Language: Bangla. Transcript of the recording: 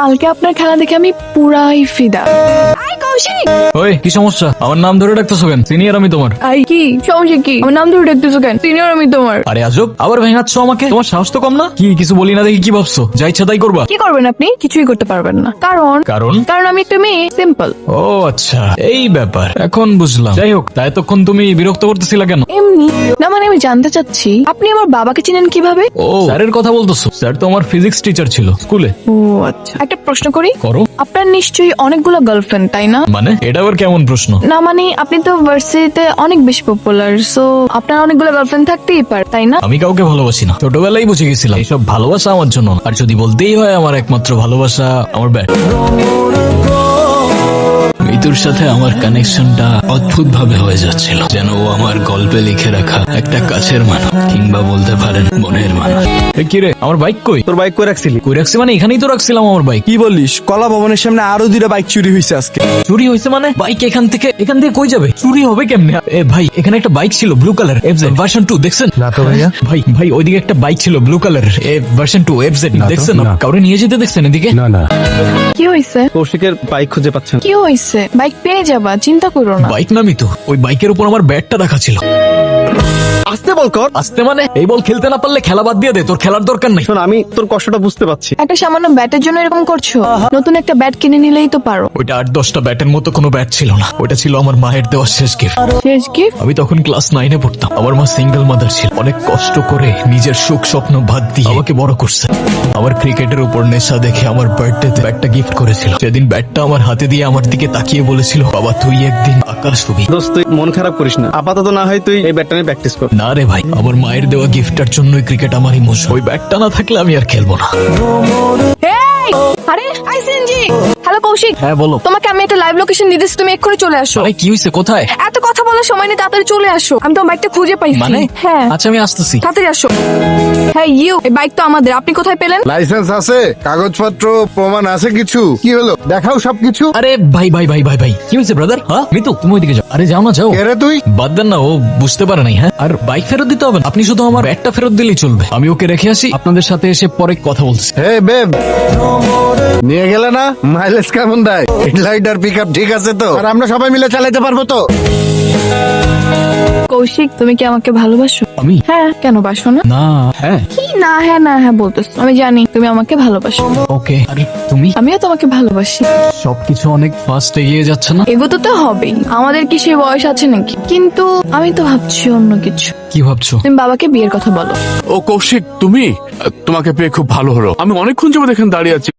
কালকে আপনার খেলা দেখে আমি পুরাই ফিদা। আই কৌশিক, ওই কি সমস্যা? আমার নাম ধরে ডাকতেছো কেন? সিনিয়র আমি তোমার। আই কি সমস্যা কি? আমার নাম ধরে ডাকতেছো কেন? সিনিয়র আমি তোমার। আরে আজব, আবার ভেঙাচ্ছ আমাকে। তোমার সাহস তো কম না? কি কিছু বলি না দেখি কি ভাবছো? যা ইচ্ছা তাই করবা? কি করবেন আপনি? কিছুই করতে পারবেন না। কারণ কারণ কারণ আমি একটা মেয়ে, সিম্পল। ও আচ্ছা, এই ব্যাপার এখন বুঝলাম। যাই হোক, তাই এতক্ষণ তুমি বিরক্ত করতেছিলা কেন? এমনি না, মানে আমি জানতে চাচ্ছি আপনি আমার বাবাকে চিনেন কিভাবে? ও স্যারের কথা বলতেছো? স্যার তো আমার ফিজিক্স টিচার ছিল স্কুলে। ও আচ্ছা, একটা প্রশ্ন করি। করো। আপনার নিশ্চয়ই অনেকগুলো গার্লফ্রেন্ড, তাই না? মানে এটা আবার কেমন প্রশ্ন? না মানে আপনি তো ভার্সিটিতে অনেক বেশি পপুলার, সো আপনার অনেকগুলো গার্লফ্রেন্ড থাকতেই পারে, তাই না? আমি কাউকে ভালোবাসি না, ছোটবেলায় বুঝে গেছিলাম এইসব ভালোবাসা আমার জন্য না। আর যদি বলতেই হয় আমার একমাত্র ভালোবাসা আমার ব্যাট। মিতুর সাথে আমার কানেকশনটা অদ্ভুত ভাবে হয়ে যাচ্ছিল, যেন ও আমার গল্পে লিখে রাখা একটা কাছের মানুষ, কিংবা বলতে পারেন মনের মানুষ। কি রে, আমার বাইক কই? তোর বাইক কই রাখছিলি? কই রাখছি মানে? এখানেই তো রাখছিলাম আমার বাইক। কি বলিস? কলা ভবনের সামনে আরো 2টা বাইক চুরি হয়েছে আজকে। চুরি হয়েছে মানে? বাইক এখান থেকে কই যাবে? চুরি হবে কেমনে? এ ভাই, এখানে একটা বাইক ছিল ব্লু কালার এফজেড ভার্সন 2, দেখছেন? না তো ভাইয়া। ভাই ভাই, ওইদিকে একটা বাইক ছিল ব্লু কালার ভার্সন 2 এফজেড, না তো, দেখছেন? না। কাউরে নিয়ে যেতে দেখছেন এদিকে? না না, কি হয়েছে? কৌশিকের বাইক খুঁজে পাচ্ছেন। কি হয়েছে? বাইক পেয়ে যাবা, চিন্তা করো না। বাইক নামি তো, ওই বাইকের উপর আমার ব্যাটটা রাখা ছিল। আসতে বল কর। আসতে মানে? এই বল খেলতে না পারলে খেলা বাদ দিয়ে দে, তোর খেলার দরকার নাই। শোন, আমি তোর কষ্টটা বুঝতে পারছি। একটা সামান্য ব্যাটের জন্য এরকম করছো? নতুন একটা ব্যাট কিনে নিলেই তো পারো। ওইটা 8-10টা ব্যাটের মতো কোনো ব্যাট ছিল না, ওটা ছিল আমার মায়ের দেওয়া শেষ গিফট। শেষ গিফট? আমি তখন ক্লাস 9-এ পড়তাম। আমার মা সিঙ্গেল মাদার ছিল, অনেক কষ্ট করে নিজের সুখ স্বপ্ন বাদ দিয়ে আমাকে বড় করছে। আমার ক্রিকেটের উপর নেশা দেখে আমার বার্থডেতে ব্যাটটা গিফট করেছিল। সেদিন ব্যাটটা আমার হাতে দিয়ে আমার দিকে তাকিয়ে বলেছিল, বাবা তুই একদিন আকাশ হবি। দোস্ত, তুই মন খারাপ করিস না। আপাতত না হয় তুই এই ব্যাটটা নিয়ে প্র্যাকটিস কর। না রে ভাই, আমার মায়ের দেওয়া গিফটটার জন্যই ক্রিকেট আমার ইমোশন। ওই ব্যাটটা না থাকলে আমি আর খেলবো না। এই, আরে আই সিএনজি। হ্যালো কৌশিক, হ্যাঁ বলো। তোমাকে আমি একটা লাইভ লোকেশন দিতেছি, তুমি এক্ষুনি চলে আসো। আরে কি হয়েছে? কোথায়? এত কথা বলার সময় নেই, তাড়াতাড়ি চলে আসো। আমি তোমার বাইকটা খুঁজে পাইছি। মানে? হ্যাঁ, আচ্ছা আমি আসতেছি। তাড়াতাড়ি আসো। হ্যাঁ ইউ, এই বাইক তো আমাদের, আপনি কোথায় পেলেন? লাইসেন্স আছে, কাগজপত্র প্রমাণ আছে কিছু? কি হলো, দেখাও সবকিছু। আরে ভাই ভাই ভাই ভাই ভাই, কি হয়েছে ব্রাদার? হ্যাঁ মিতু, তুমি ওইদিকে যাও। আরে যাও না, যাও। কে রে তুই? বাদ দেন না, ও বুঝতে পারে নাই। হ্যাঁ, আর বাইক ফেরত দিতে হবে না, আপনি শুধু আমার ব্যাগটা ফেরত দিলেই চলবে। আমি ওকে রেখে আসি, আপনাদের সাথে এসে পরে কথা বলছি। হে বেব, নিয়ে গেলে না? মাইলেজ কেমন দেয়? হেডলাইট আর পিকআপ ঠিক আছে তো? আর আমরা সবাই মিলে চালাতে পারবো তো? কৌশিক, তুমি কি আমাকে ভালোবাসো? আমি? হ্যাঁ, কেন বাসো না? না। হ্যাঁ। কি না হ্যাঁ না হ্যাঁ বলতেছো? আমি জানি তুমি আমাকে ভালোবাসো। ওকে। আর তুমি? আমিও তোমাকে ভালোবাসি। সবকিছু অনেক ফাস্ট এগিয়ে যাচ্ছে না? এগোতে তো হবেই, আমাদের কি সে বয়স আছে নাকি? কিন্তু আমি তো ভাবছি অন্য কিছু। কি ভাবছো? তুমি বাবাকে বিয়ের কথা বলো। ও কৌশিক, তুমি? তোমাকে পেয়ে খুব ভালো হলো। আমি অনেকক্ষণ যাবত এখানে দাঁড়িয়ে আছি।